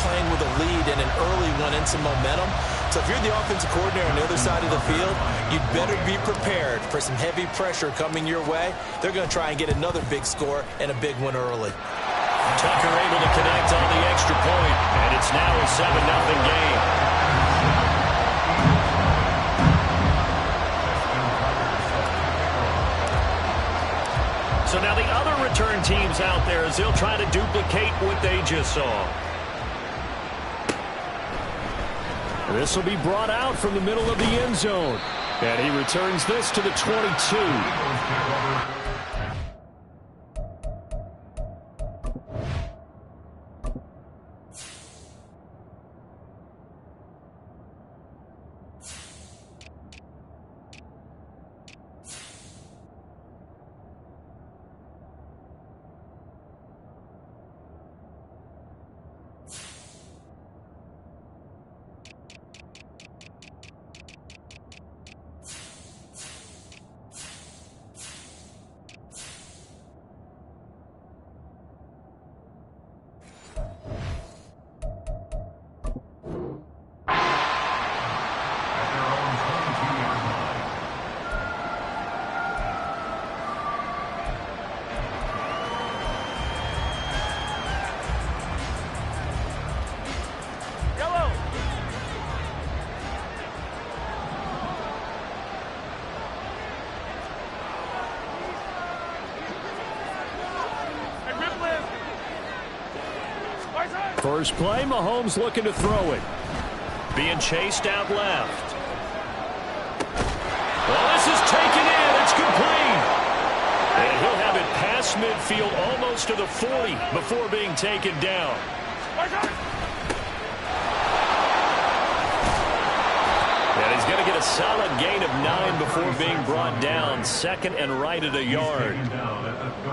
playing with a lead and an early one and some momentum. So if you're the offensive coordinator on the other side of the field, you'd better be prepared for some heavy pressure coming your way. They're going to try and get another big score and a big one early. Tucker able to connect on the extra point, and it's now a 7-0 game. So now the other return teams out there as they'll try to duplicate what they just saw. This will be brought out from the middle of the end zone. And he returns this to the 22. First play, Mahomes looking to throw it. Being chased out left. Well, this is taken in. It's complete. And he'll have it past midfield almost to the 40 before being taken down. And he's going to get a solid gain of 9 before being brought down. Second and right at a yard.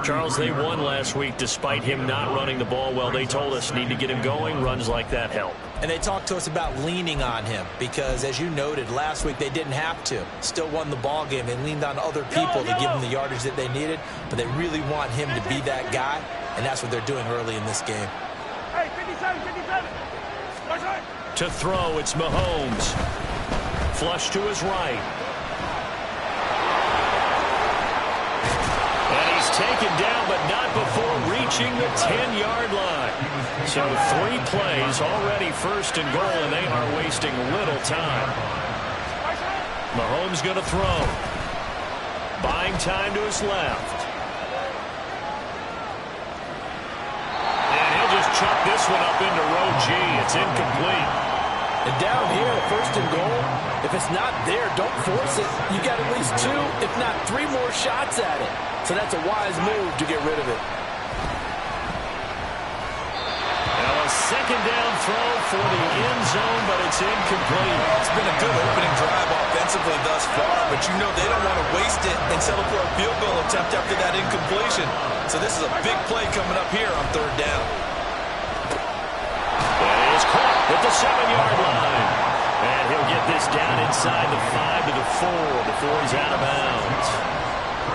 Charles, they won last week despite him not running the ball well. They told us need to get him going. Runs like that help. And they talked to us about leaning on him because, as you noted, last week they didn't have to. Still won the ball game. They leaned on other people to give them the yardage that they needed, but they really want him to be that guy, and that's what they're doing early in this game. Hey, 57, 57. To throw, it's Mahomes. Flush to his right. And he's taken down, but not before reaching the 10-yard line. So 3 plays, already first and goal, and they are wasting little time. Mahomes going to throw. Buying time to his left. And he'll just chuck this one up into row G. It's incomplete. And down here, first and goal, if it's not there, don't force it. You got at least 2, if not 3 more shots at it. So that's a wise move to get rid of it. Now a second down throw for the end zone, but it's incomplete. It's been a good opening drive offensively thus far, but you know they don't want to waste it and settle for a field goal attempt after that incompletion. So this is a big play coming up here on 3rd down. That is caught at the 7-yard line. And he'll get this down inside the 5 to the 4 before he's out of bounds.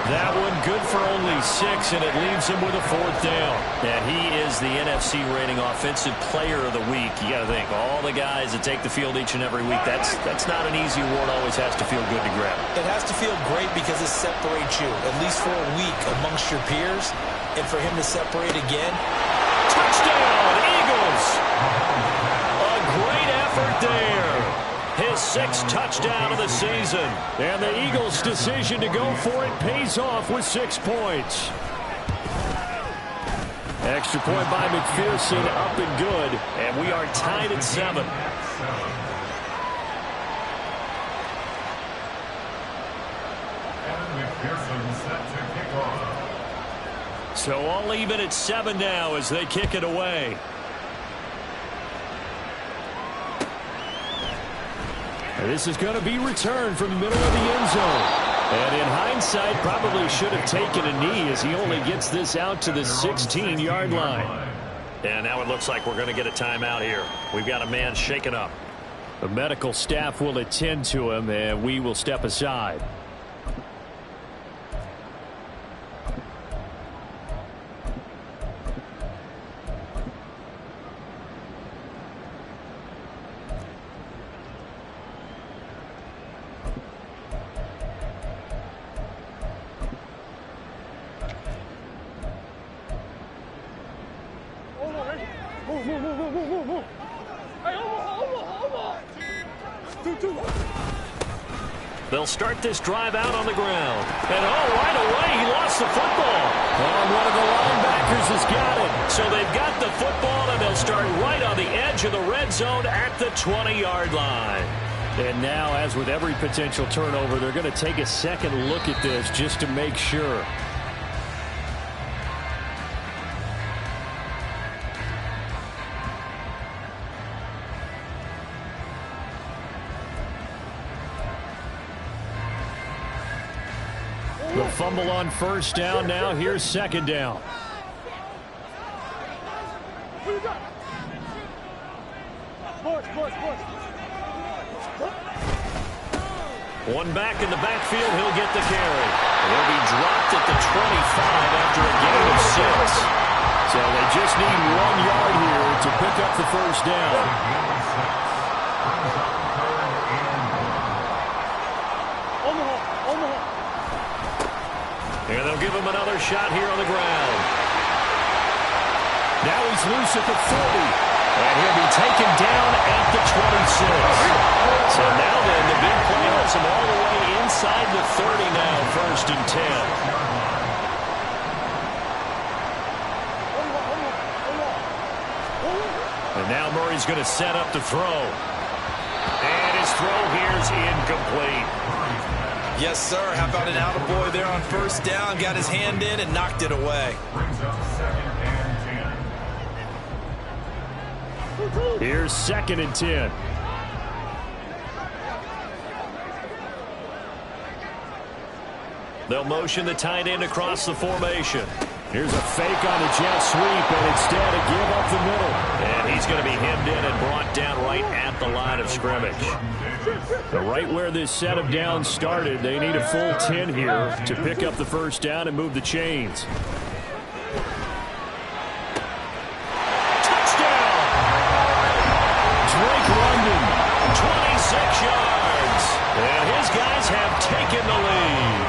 That one good for only 6, and it leaves him with a 4th down. And he is the NFC rating offensive player of the week. You got to think, all the guys that take the field each and every week, that's not an easy award. Always has to feel good to grab. It has to feel great because it separates you, at least for a week, amongst your peers. And for him to separate again. Touchdown, Eagles! A great effort there. His 6th touchdown of the season. And the Eagles' decision to go for it pays off with 6 points. Extra point by McPherson, up and good. And we are tied at 7. So all even at 7 now as they kick it away. And this is going to be returned from the middle of the end zone. And in hindsight, probably should have taken a knee as he only gets this out to the 16-yard line. And now it looks like we're going to get a timeout here. We've got a man shaken up. The medical staff will attend to him, and we will step aside. They'll start this drive out on the ground. And right away, he lost the football. And one of the linebackers has got it. So they've got the football, and they'll start right on the edge of the red zone at the 20-yard line. And now, as with every potential turnover, they're going to take a second look at this just to make sure. The fumble on first down. Now here's second down. One back in the backfield. He'll get the carry. He'll be dropped at the 25 after a gain of 6. So they just need 1 yard here to pick up the first down. And they'll give him another shot here on the ground. Now he's loose at the 40. And he'll be taken down at the 26. So now then, the big play has him all the way inside the 30 now, 1st and 10. And now Murray's going to set up to throw. And his throw here's incomplete. Yes, sir. How about an attaboy there on first down? Got his hand in and knocked it away. Here's 2nd and 10. They'll motion the tight end across the formation. Here's a fake on a jet sweep, and instead a give up the middle. And he's going to be hemmed in and brought down right at the line of scrimmage. So right where this set of downs started, they need a full 10 here to pick up the first down and move the chains. Touchdown! Drake London, 26 yards. And his guys have taken the lead.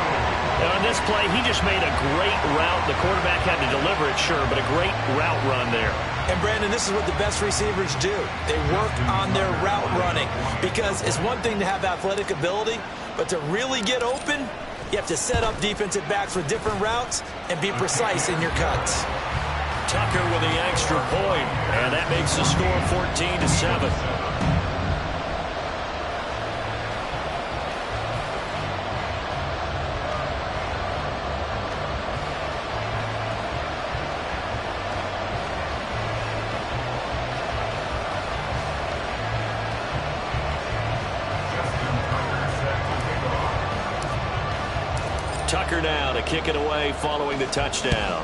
On this play, he just made a great route. The quarterback had to deliver it, sure, but a great route run there. And, Brandon, this is what the best receivers do. They work on their route running because it's one thing to have athletic ability, but to really get open, you have to set up defensive backs with different routes and be precise in your cuts. Tucker with the extra point, and that makes the score 14-7. Tucker now to kick it away following the touchdown.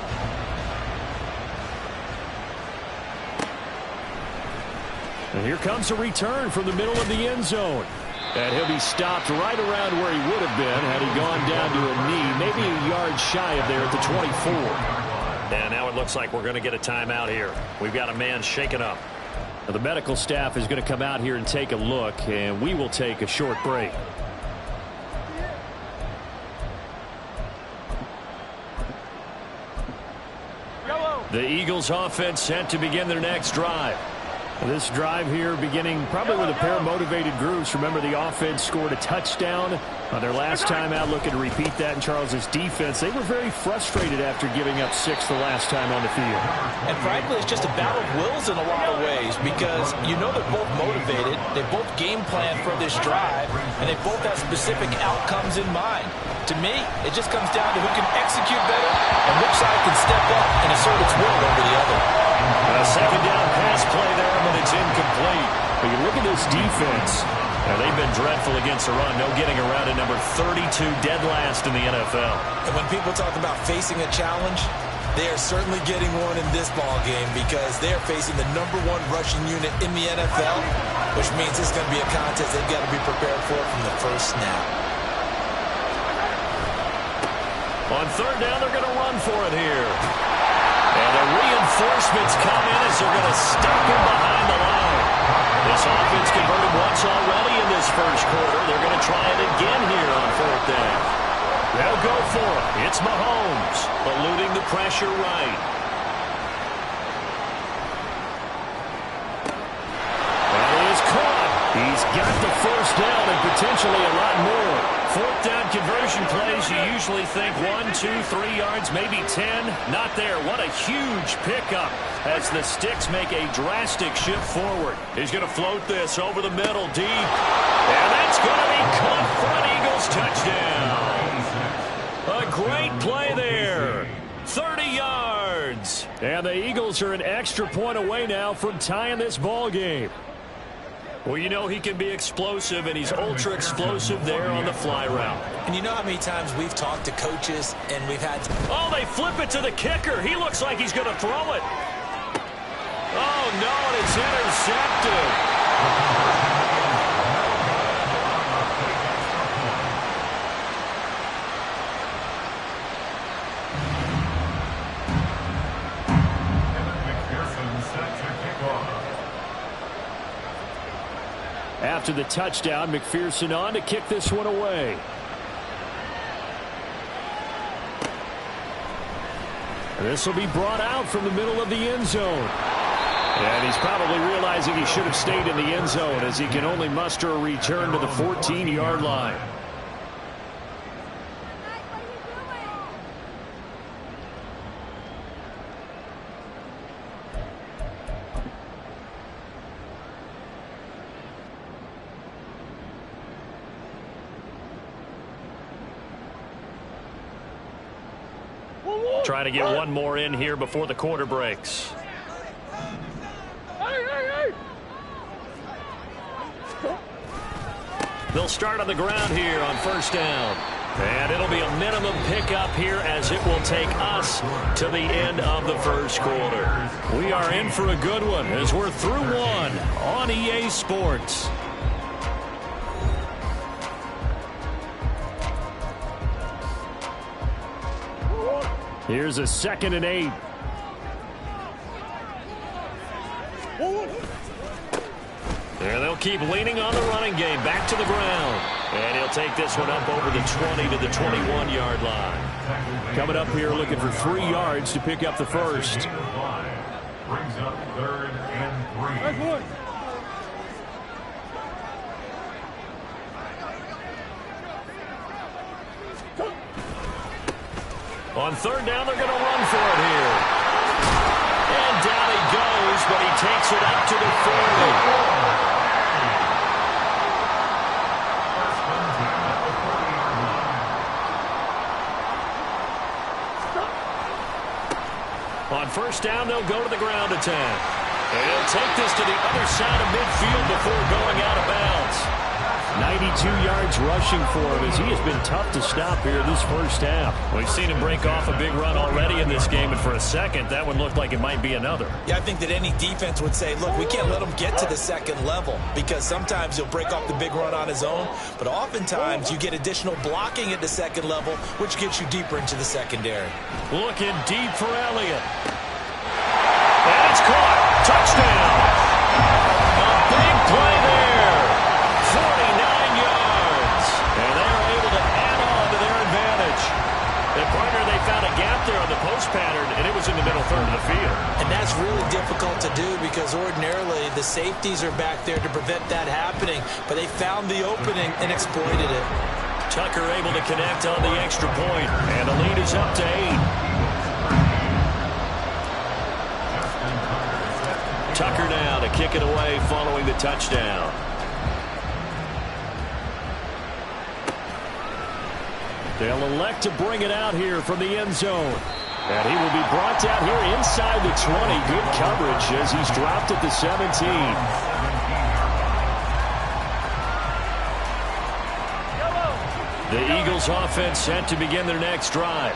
And here comes a return from the middle of the end zone. And he'll be stopped right around where he would have been had he gone down to a knee, maybe a yard shy of there at the 24. And now it looks like we're going to get a timeout here. We've got a man shaken up. Now the medical staff is going to come out here and take a look, and we will take a short break. The Eagles offense set to begin their next drive. This drive here beginning probably with a pair of motivated groups. Remember, the offense scored a touchdown on their last time out. Looking to repeat that in Charles's defense. They were very frustrated after giving up 6 the last time on the field. And frankly, it's just a battle of wills in a lot of ways because you know they're both motivated. They both game plan for this drive, and they both have specific outcomes in mind. To me, it just comes down to who can execute better and which side can step up and assert its will over the other. A second down pass play there, but it's incomplete. But you look at this defense. Now, they've been dreadful against the run. No getting around at number 32, dead last in the NFL. And when people talk about facing a challenge, they are certainly getting one in this ball game because they are facing the #1 rushing unit in the NFL, which means it's going to be a contest they've got to be prepared for from the first snap. On third down, they're going to run for it here. And the reinforcements come in as they're going to stop him behind the line. This offense converted once already in this first quarter. They're going to try it again here on 4th down. They'll go for it. It's Mahomes eluding the pressure right. potentially a lot more. Fourth down conversion plays, you usually think 1, 2, 3 yards, maybe 10. Not there. What a huge pickup as the Sticks make a drastic shift forward. He's going to float this over the middle deep. And that's going to be caught for an Eagles touchdown. A great play there. 30 yards. And the Eagles are an extra point away now from tying this ball game. Well, you know he can be explosive, and he's ultra explosive there on the fly route. And you know how many times we've talked to coaches and we've had... Oh, they flip it to the kicker. He looks like he's going to throw it. Oh, no, and it's intercepted. After the touchdown, McPherson on to kick this one away. This will be brought out from the middle of the end zone. And he's probably realizing he should have stayed in the end zone as he can only muster a return to the 14-yard line. Trying to get one more in here before the quarter breaks. They'll start on the ground here on first down. And it'll be a minimum pickup here as it will take us to the end of the first quarter. We are in for a good one as we're through one on EA Sports. Here's a 2nd and 8. And they'll keep leaning on the running game. Back to the ground. And he'll take this one up over the 20 to the 21-yard line. Coming up here looking for 3 yards to pick up the first. Brings up 3rd and 3. On 3rd down, they're going to run for it here. And down he goes, but he takes it up to the 40. On first down, they'll go to the ground attack. And he'll take this to the other side of midfield before going out of bounds. 92 yards rushing for him as he has been tough to stop here this first half. We've seen him break off a big run already in this game, and for a second, that one looked like it might be another. Yeah, I think that any defense would say, look, we can't let him get to the second level because sometimes he'll break off the big run on his own, but oftentimes you get additional blocking at the second level, which gets you deeper into the secondary. Looking deep for Elliott. And it's caught. Touchdown. A big play there. 49 yards. And they're able to add on to their advantage. And partner, they found a gap there on the post pattern, and it was in the middle third of the field. And that's really difficult to do because ordinarily the safeties are back there to prevent that happening, but they found the opening and exploited it. Tucker able to connect on the extra point, and the lead is up to 8. Tucker now to kick it away following the touchdown. They'll elect to bring it out here from the end zone. And he will be brought down here inside the 20. Good coverage as he's dropped at the 17. The Eagles offense set to begin their next drive.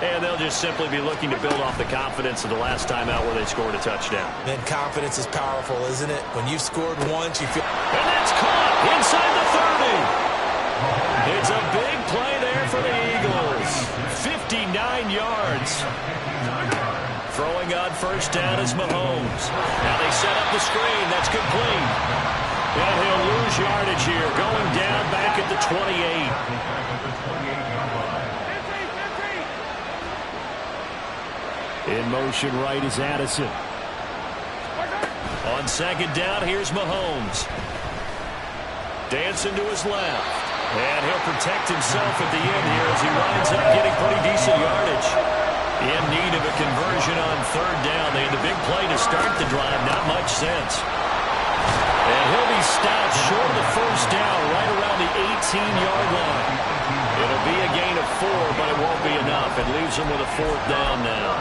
And they'll just simply be looking to build off the confidence of the last time out where they scored a touchdown. Then confidence is powerful, isn't it? When you've scored once, you feel... And that's caught inside the 30. It's a big play there for the Eagles. 59 yards. Throwing on first down is Mahomes. Now they set up the screen. That's complete. And he'll lose yardage here. Going down back at the 28. In motion right is Addison. On second down, here's Mahomes. Dancing to his left. And he'll protect himself at the end here as he winds up getting pretty decent yardage. In need of a conversion on third down. They had the big play to start the drive. Not much sense. And he'll be stopped short of the first down right around the 18-yard line. It'll be a gain of 4, but it won't be enough. It leaves him with a fourth down now.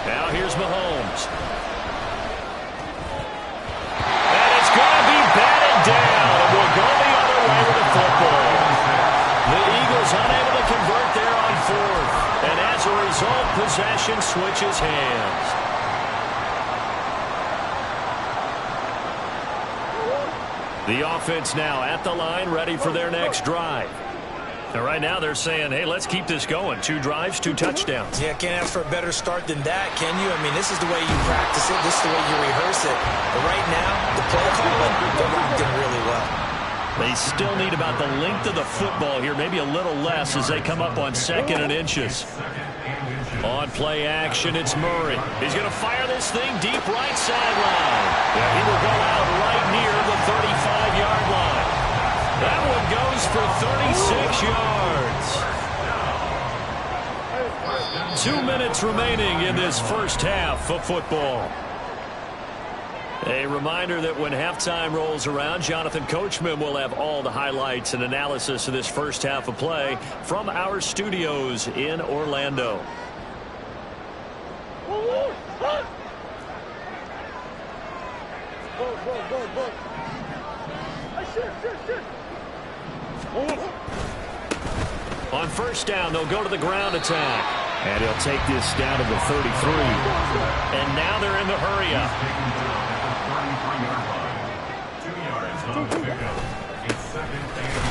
Now here's Mahomes. And it's going to be batted down. And we'll go the other way with the football. The Eagles unable to convert there on fourth. And as a result, possession switches hands. The offense now at the line, ready for their next drive. And right now they're saying, hey, let's keep this going. 2 drives, 2 touchdowns. Yeah, can't ask for a better start than that, can you? I mean, this is the way you practice it. This is the way you rehearse it. But right now, the play calling, they're locked in really well. They still need about the length of the football here, maybe a little less as they come up on 2nd and inches. On play action, it's Murray. He's going to fire this thing deep right sideline. Yeah, he will go out right near the 35-yard line. That one goes for 36 yards. 2 minutes remaining in this first half of football. A reminder that when halftime rolls around, Jonathan Coachman will have all the highlights and analysis of this first half of play from our studios in Orlando. On first down, they'll go to the ground attack. And he'll take this down to the 33. And now they're in the hurry-up.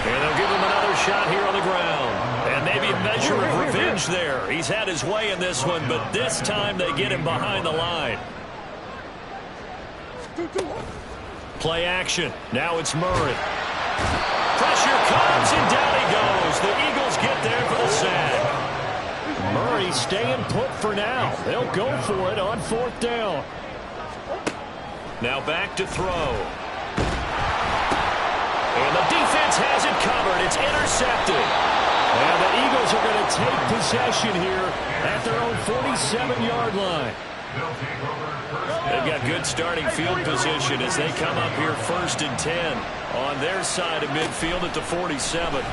And they'll give him another shot here on the ground. And maybe a measure of revenge there. He's had his way in this one, but this time they get him behind the line. Play action. Now it's Murray. Pressure comes, and down he goes. The Eagles get there for the sack. Murray staying put for now. They'll go for it on 4th down. Now back to throw. And the defense has it covered. It's intercepted. And the Eagles are going to take possession here at their own 47-yard line. They've got good starting field position as they come up here 1st and 10 on their side of midfield at the 47.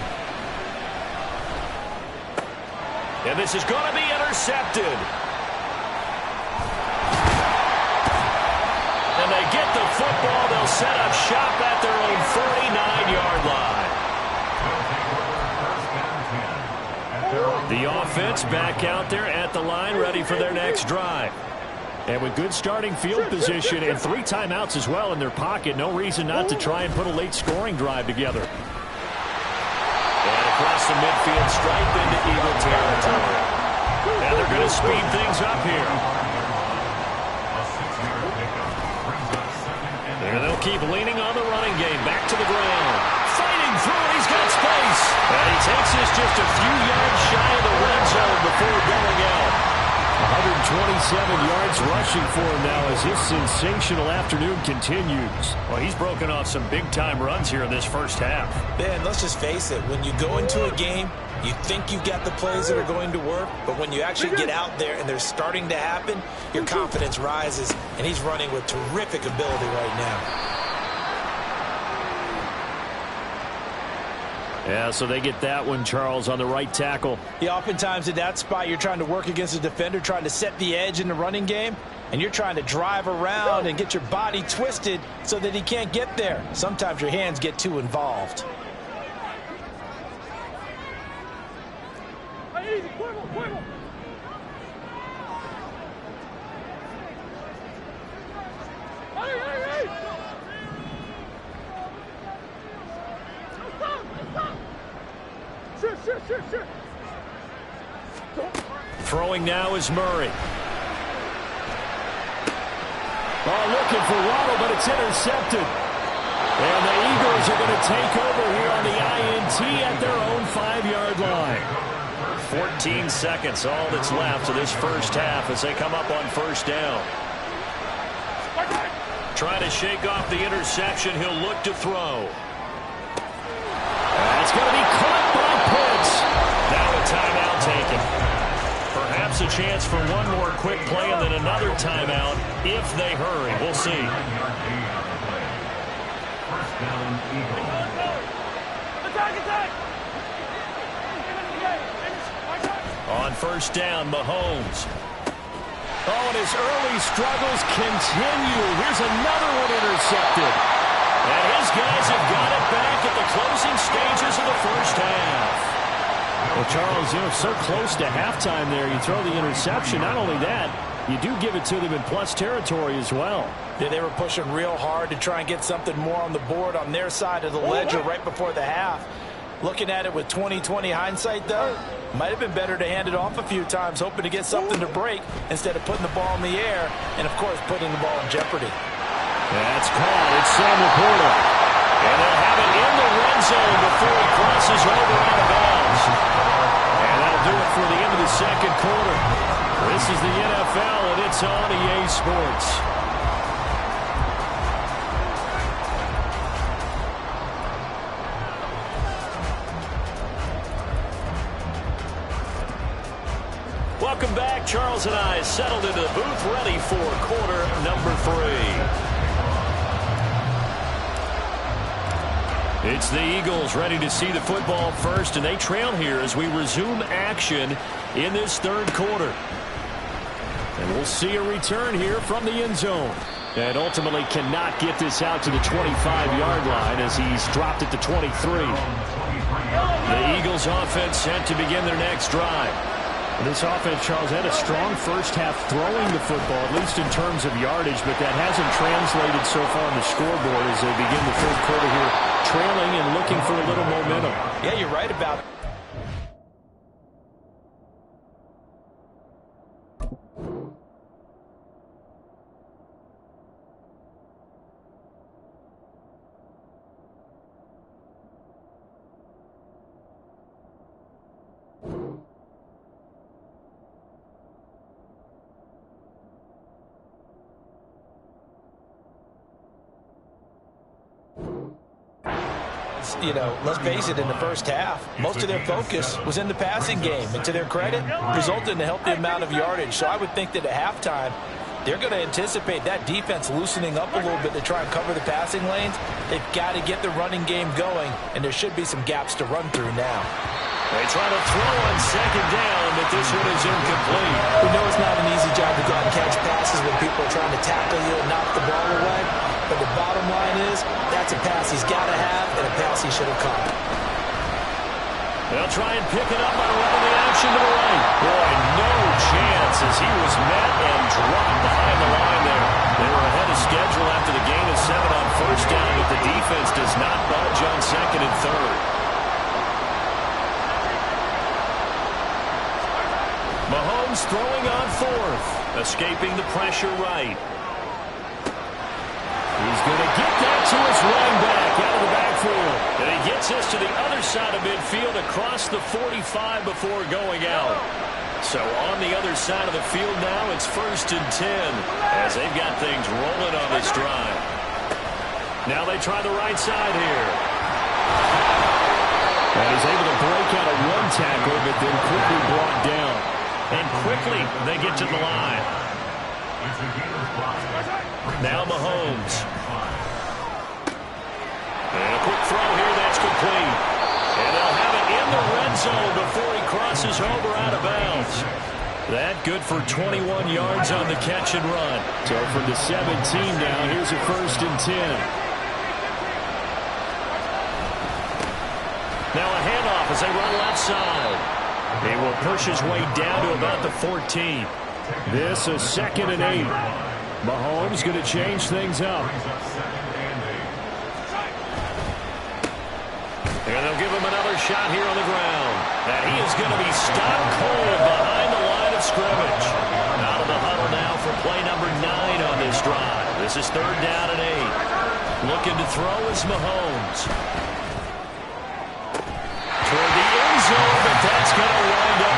And this is going to be intercepted. And they get the football. They'll set up shop at their own 49-yard line. The offense back out there at the line, ready for their next drive. And with good starting field position and 3 timeouts as well in their pocket, no reason not to try and put a late scoring drive together. And across the midfield stripe into Eagle territory. Now they're going to speed things up here. And they'll keep leaning on the running game. Back to the ground. Fighting through it. He's got space. And he takes this just a few yards shy of the red zone before going out. 127 yards rushing for him now as his sensational afternoon continues. Well, he's broken off some big-time runs here in this first half. Ben, let's just face it. When you go into a game, you think you've got the plays that are going to work, but when you actually get out there and they're starting to happen, your confidence rises, and he's running with terrific ability right now. Yeah, so they get that one, Charles, on the right tackle. Yeah, oftentimes in that spot, you're trying to work against a defender, trying to set the edge in the running game, and you're trying to drive around and get your body twisted so that he can't get there. Sometimes your hands get too involved. Throwing now is Murray. Oh, looking for Waddle, but it's intercepted. And the Eagles are going to take over here on the INT at their own 5-yard 14 seconds, all that's left of this first half as they come up on first down. Trying to shake off the interception. He'll look to throw. That's going to be caught by Pitts. Now a timeout taken. Perhaps a chance for one more quick play and then another timeout if they hurry. We'll see. First down, Eagles. On first down, Mahomes. Oh, and his early struggles continue. Here's another one intercepted. And his guys have got it back at the closing stages of the first half. Well, Charles, so close to halftime there. You throw the interception. Not only that, you do give it to them in plus territory as well. Yeah, they were pushing real hard to try and get something more on the board on their side of the ledger right before the half. Looking at it with 20/20 hindsight, though, might have been better to hand it off a few times, hoping to get something to break instead of putting the ball in the air and, of course, putting the ball in jeopardy. That's caught. It's Sam Laporta. And they'll have it in the red zone before he crosses over out of bounds. And that'll do it for the end of the second quarter. This is the NFL, and it's on EA Sports. Welcome back. Charles and I settled into the booth, ready for quarter number 3. It's the Eagles ready to see the football first, and they trail here as we resume action in this third quarter. And we'll see a return here from the end zone. And ultimately cannot get this out to the 25-yard line as he's dropped it to 23. The Eagles offense set to begin their next drive. This offense, Charles, had a strong first half throwing the football, at least in terms of yardage, but that hasn't translated so far on the scoreboard as they begin the third quarter here, trailing and looking for a little momentum. Yeah, you're right about it. You know, let's face it, in the first half, most of their focus was in the passing game. And to their credit, resulted in a healthy amount of yardage. So I would think that at halftime, they're going to anticipate that defense loosening up a little bit to try and cover the passing lanes. They've got to get the running game going, and there should be some gaps to run through now. They try to throw on second down, but this one is incomplete. We know it's not an easy job to go out and catch passes when people are trying to tackle you and knock the ball away. But the bottom line is, that's a pass he's got to have and a pass he should have caught. They'll try and pick it up by running the action to the right. Boy, no chance as he was met and dropped behind the line there. They were ahead of schedule after the gain of 7 on first down, but the defense does not budge on second and third. Mahomes throwing on fourth, escaping the pressure right. He's going to get that to his running back out of the backfield. And he gets us to the other side of midfield across the 45 before going out. So on the other side of the field now, it's 1st and 10 as they've got things rolling on this drive. Now they try the right side here. And he's able to break out a one tackle, but then quickly brought down. And quickly they get to the line. Now Mahomes. And a quick throw here that's complete. And they'll have it in the red zone before he crosses over out of bounds. That good for 21 yards on the catch and run. So from the 17 now, here's a 1st and 10. Now a handoff as they run left side. He will push his way down to about the 14. This is 2nd and 8. Mahomes going to change things up. And they'll give him another shot here on the ground. And he is going to be stopped cold behind the line of scrimmage. Out of the huddle now for play number 9 on this drive. This is 3rd down and 8. Looking to throw is Mahomes. Toward the end zone, but that's going to wind up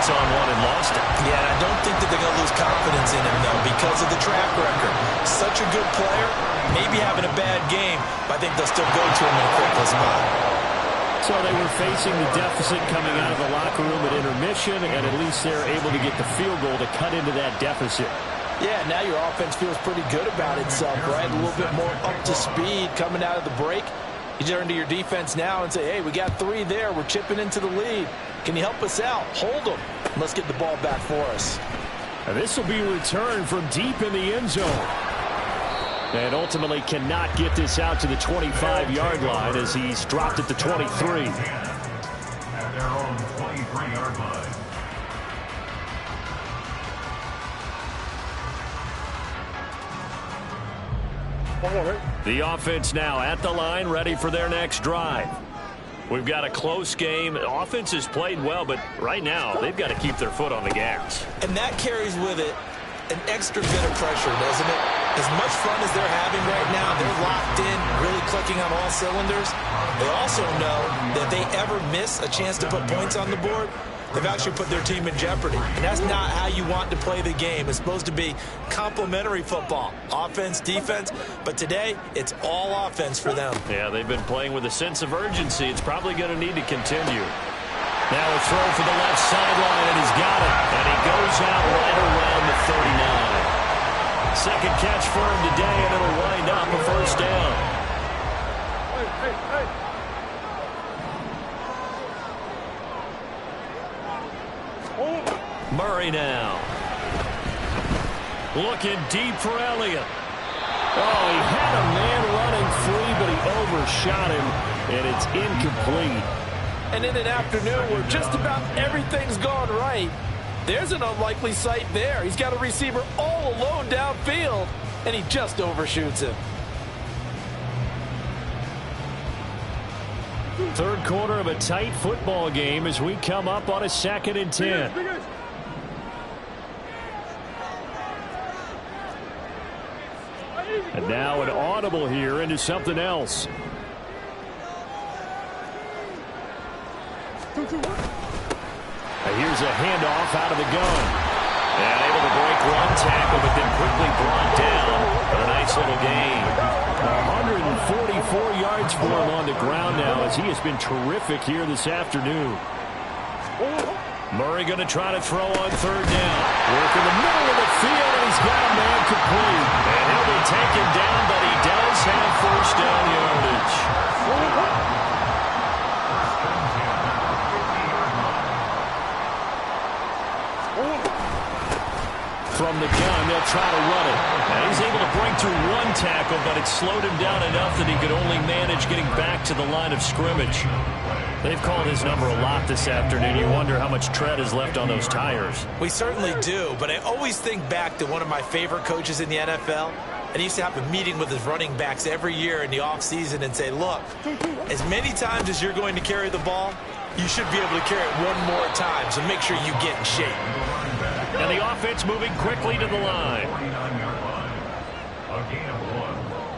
one-on-one and lost it. Yeah, and I don't think that they're going to lose confidence in him, though, because of the track record. Such a good player, maybe having a bad game, but I think they'll still go to him in a critical spot. So they were facing the deficit coming out of the locker room at intermission, and at least they're able to get the field goal to cut into that deficit. Yeah, now your offense feels pretty good about itself, right? A little bit more up to speed coming out of the break. You turn to your defense now and say, hey, we got 3 there. We're chipping into the lead. Can you help us out? Hold them. Let's get the ball back for us. And this will be returned from deep in the end zone. And ultimately cannot get this out to the 25-yard line as he's dropped at the 23. At their own 23-yard line. The offense now at the line, ready for their next drive. We've got a close game. The offense has played well, but right now they've got to keep their foot on the gas. And that carries with it an extra bit of pressure, doesn't it? As much fun as they're having right now, they're locked in, really clicking on all cylinders. They also know that if they ever miss a chance to put points on the board, they've actually put their team in jeopardy. And that's not how you want to play the game. It's supposed to be complementary football, offense, defense. But today, it's all offense for them. Yeah, they've been playing with a sense of urgency. It's probably going to need to continue. Now a throw for the left sideline, and he's got it. And he goes out right around the 39. Second catch for him today, and it'll wind up a first down. Murray now. Looking deep for Elliott. Oh, he had a man running free, but he overshot him, and it's incomplete. And in an afternoon where just about everything's gone right, there's an unlikely sight there. He's got a receiver all alone downfield, and he just overshoots him. Third quarter of a tight football game as we come up on a 2nd and 10. And now an audible here into something else. Here's a handoff out of the gun. And able to break one tackle, but then quickly brought down for a nice little gain. 144 yards for him on the ground now as he has been terrific here this afternoon. Murray going to try to throw on 3rd down. Work in the middle of the field, and he's got a man complete. And he'll be taken down, but he does have first down yardage. From the gun, they'll try to run it. And he's able to break through one tackle, but it slowed him down enough that he could only manage getting back to the line of scrimmage. They've called his number a lot this afternoon. You wonder how much tread is left on those tires. We certainly do, but I always think back to one of my favorite coaches in the NFL. And he used to have a meeting with his running backs every year in the offseason and say, look, as many times as you're going to carry the ball, you should be able to carry it one more time, so make sure you get in shape. And the offense moving quickly to the line. 49-yard line. A gain of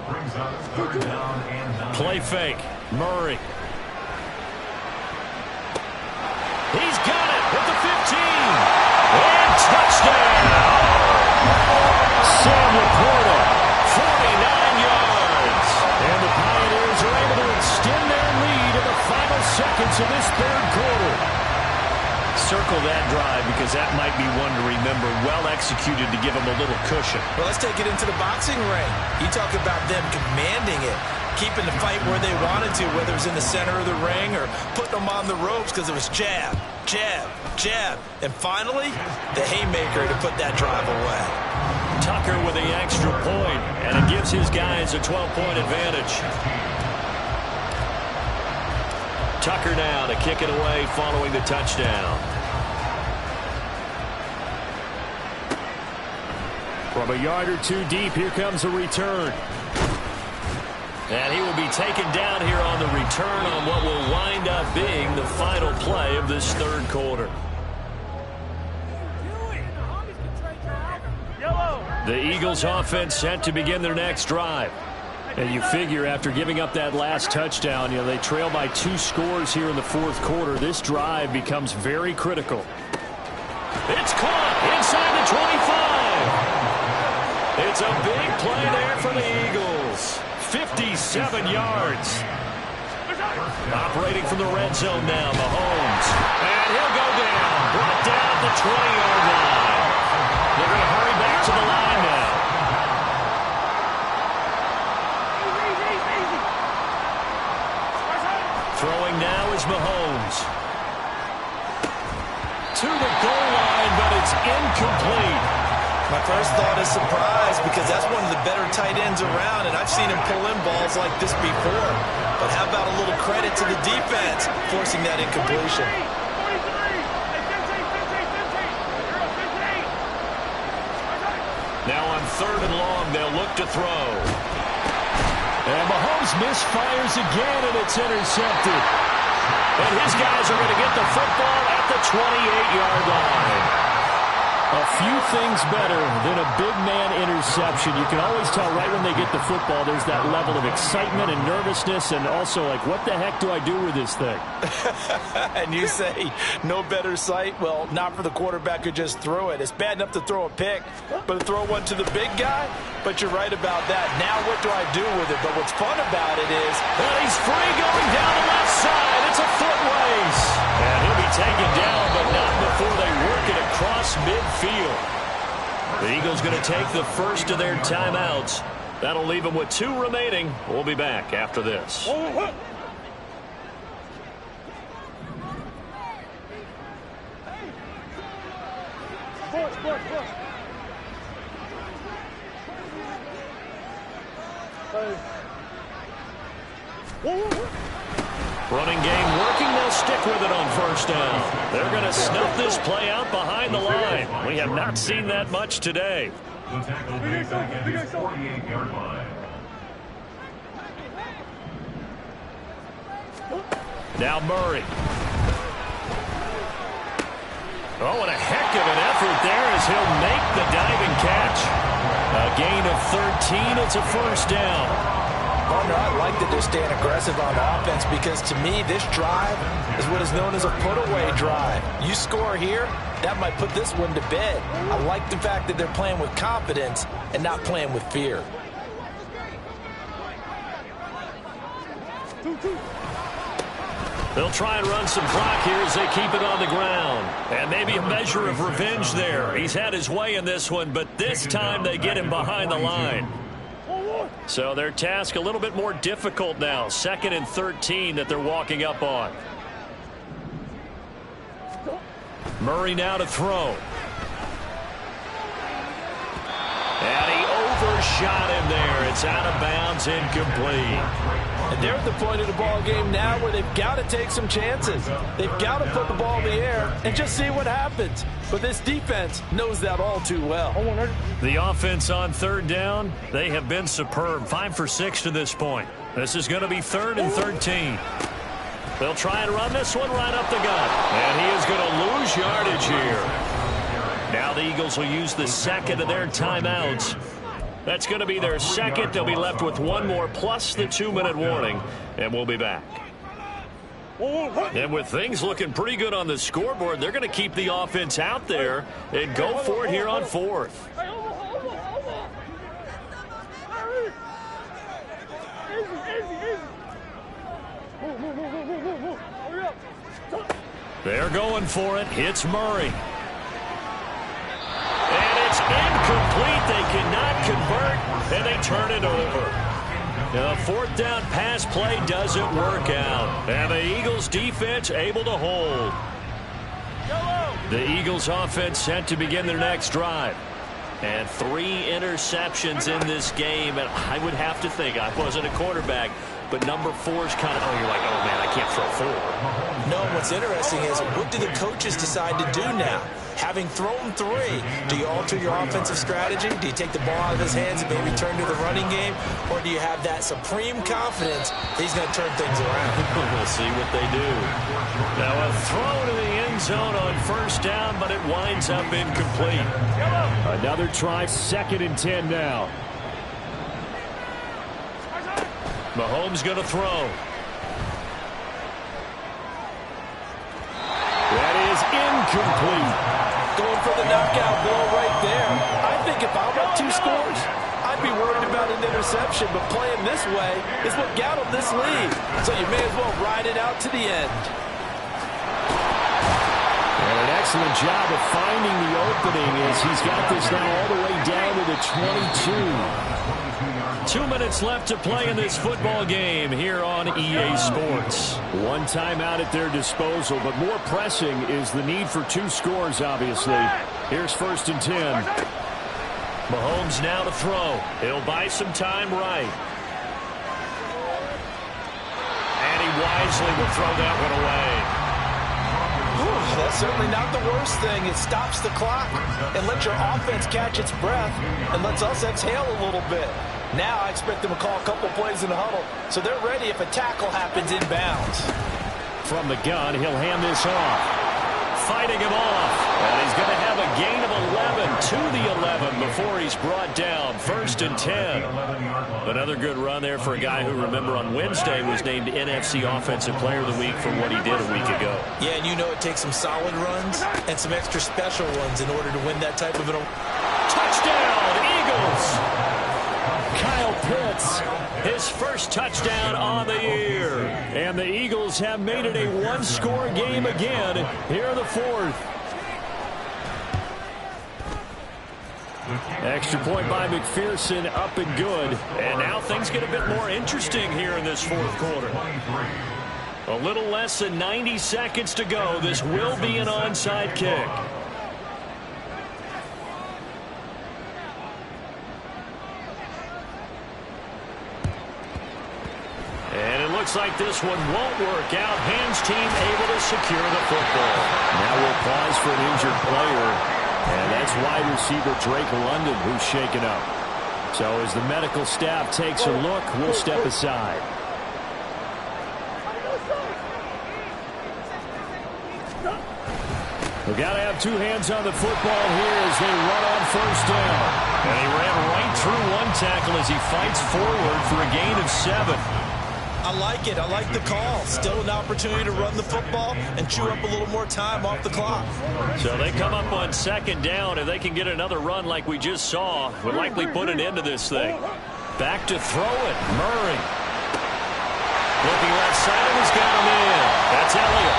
1 brings up 3rd down and 9. Play fake. Murray. He's got it at the 15. And touchdown. Sam Laporta, 49 yards. and the Pioneers are able to extend their lead in the final seconds of this 3rd quarter. Circle that drive because that might be one to remember. Well executed to give them a little cushion. Well, let's take it into the boxing ring. You talk about them commanding it, keeping the fight where they wanted to, whether it was in the center of the ring or putting them on the ropes because it was jab, jab, jab. And finally, the haymaker to put that drive away. Tucker with the extra point, and it gives his guys a 12-point advantage. Tucker now to kick it away following the touchdown. From a yard or 2 deep, here comes a return. And he will be taken down here on the return on what will wind up being the final play of this 3rd quarter. The Eagles offense set to begin their next drive. And you figure after giving up that last touchdown, they trail by 2 scores here in the 4th quarter. This drive becomes very critical. It's caught inside the 25. It's a big play there for the Eagles. 57 yards. Operating from the red zone now, Mahomes. And he'll go down. Brought down at the 20-yard line. They're going to hurry back to the line now. Throwing now is Mahomes. To the goal line, but it's incomplete. My first thought is surprise because that's one of the better tight ends around, and I've seen him pull in balls like this before. But how about a little credit to the defense forcing that incompletion? Now on 3rd and long, they'll look to throw. And Mahomes misfires again, and it's intercepted. And his guys are going to get the football at the 28-yard line. A few things better than a big man interception. You can always tell right when they get the football, there's that level of excitement and nervousness, and also like, what the heck do I do with this thing? And you say, no better sight? Well, not for the quarterback who just threw it. It's bad enough to throw a pick, but to throw one to the big guy? But you're right about that. Now what do I do with it? But what's fun about it is, and he's free going down the left side. It's a foot race. And he'll be taken down, but not before they work it across midfield. The Eagles going to take the first of their timeouts. That'll leave them with 2 remaining. We'll be back after this. Running game working. They'll stick with it on 1st down. They're going to snuff this play out behind the line. We have not seen that much today. The tackle made back at his 48-yard line. Now Murray. Oh, and a heck of an effort there as he'll make the diving catch. A gain of 13. It's a 1st down. Partner, I like that they're staying aggressive on offense because to me, this drive is what is known as a put-away drive. You score here, that might put this one to bed. I like the fact that they're playing with confidence and not playing with fear. They'll try and run some clock here as they keep it on the ground. And maybe a measure of revenge there. He's had his way in this one, but this time they get him behind the line. So their task a little bit more difficult now. 2nd and 13 that they're walking up on. Murray now to throw. And he overshot him there. It's out of bounds, incomplete. And they're at the point of the ball game now where they've got to take some chances. They've got to put the ball in the air and just see what happens. But this defense knows that all too well. The offense on 3rd down, they have been superb. 5 for 6 to this point. This is going to be 3rd and 13. They'll try and run this one right up the gut. And he is going to lose yardage here. Now the Eagles will use the 2nd of their timeouts. That's going to be their 2nd. They'll be left with 1 more plus the 2-minute warning. And we'll be back. And with things looking pretty good on the scoreboard, they're going to keep the offense out there and go for it here on 4th. They're going for it. It's Murray. And it's incomplete. They cannot convert, and they turn it over. The 4th down pass play doesn't work out. And the Eagles defense able to hold. The Eagles offense set to begin their next drive. And 3 interceptions in this game. And I would have to think, I wasn't a quarterback, but number 4 is kind of, oh, you're like, oh, man, I can't throw 4. No, what's interesting is what do the coaches decide to do now? Having thrown 3, do you alter your offensive strategy? Do you take the ball out of his hands and maybe turn to the running game? Or do you have that supreme confidence that he's going to turn things around? We'll see what they do. Now a throw to the end zone on 1st down, but it winds up incomplete. Another try, 2nd and 10 now. Mahomes going to throw. That is incomplete. going for the knockout blow right there. I think if I'm up 2 scores, I'd be worried about an interception, but playing this way is what got him this lead. So you may as well ride it out to the end. And an excellent job of finding the opening as he's got this now all the way down to the 22. 2 minutes left to play in this football game here on EA Sports. One timeout at their disposal, but more pressing is the need for 2 scores, obviously. Here's 1st and 10. Mahomes now to throw. He'll buy some time right. And he wisely will throw that one away. Ooh, that's certainly not the worst thing. It stops the clock and lets your offense catch its breath and lets us exhale a little bit. Now I expect them to call a couple plays in the huddle, so they're ready if a tackle happens inbounds. From the gun, he'll hand this off. Fighting him off. And he's going to have a gain of 11 to the 11 before he's brought down. 1st and 10. Another good run there for a guy who, remember, on Wednesday was named NFC Offensive Player of the Week for what he did a week ago. Yeah, and you know it takes some solid runs and some extra special ones in order to win that type of an... Touchdown, Eagles! Kyle Pitts, his first touchdown on the year. And the Eagles have made it a 1-score game again here in the 4th. Extra point by McPherson, up and good. And now things get a bit more interesting here in this 4th quarter. A little less than 90 seconds to go. This will be an onside kick. And it looks like this one won't work out. Hands team able to secure the football. Now we'll pause for an injured player. And that's wide receiver Drake London who's shaken up. So as the medical staff takes a look, we'll step aside. We've got to have 2 hands on the football here as they run on 1st down. And he ran right through one tackle as he fights forward for a gain of 7. I like it. I like the call. Still an opportunity to run the football and chew up a little more time off the clock. So they come up on 2nd down. If they can get another run like we just saw, would likely put an end to this thing. Back to throw it. Murray. Looking left side, he's got him in. That's Elliott.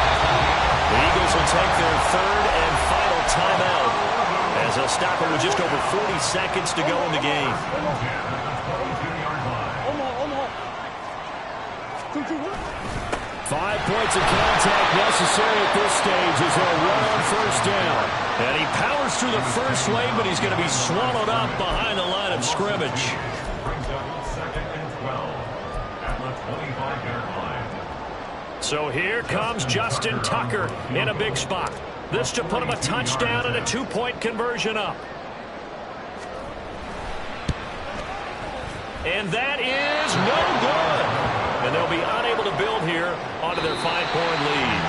The Eagles will take their 3rd and final timeout as they'll stop it with just over 40 seconds to go in the game. 5 points of contact necessary at this stage as they'll run on 1st down. And he powers through the first wave, but he's going to be swallowed up behind the line of scrimmage. So here comes Justin Tucker in a big spot. This to put him a touchdown and a 2-point conversion up. And that is no good. And they'll be unable to build here onto their 5-point lead.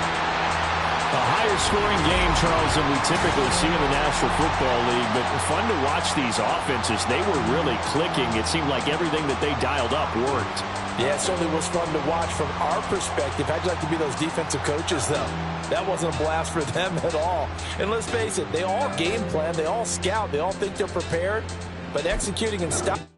A higher scoring game, Charles, than we typically see in the National Football League, but fun to watch these offenses. They were really clicking. It seemed like everything that they dialed up worked. Yeah, it certainly was fun to watch from our perspective. How'd you like to be those defensive coaches, though? That wasn't a blast for them at all. And let's face it, they all game plan, they all scout, they all think they're prepared, but executing and stopping.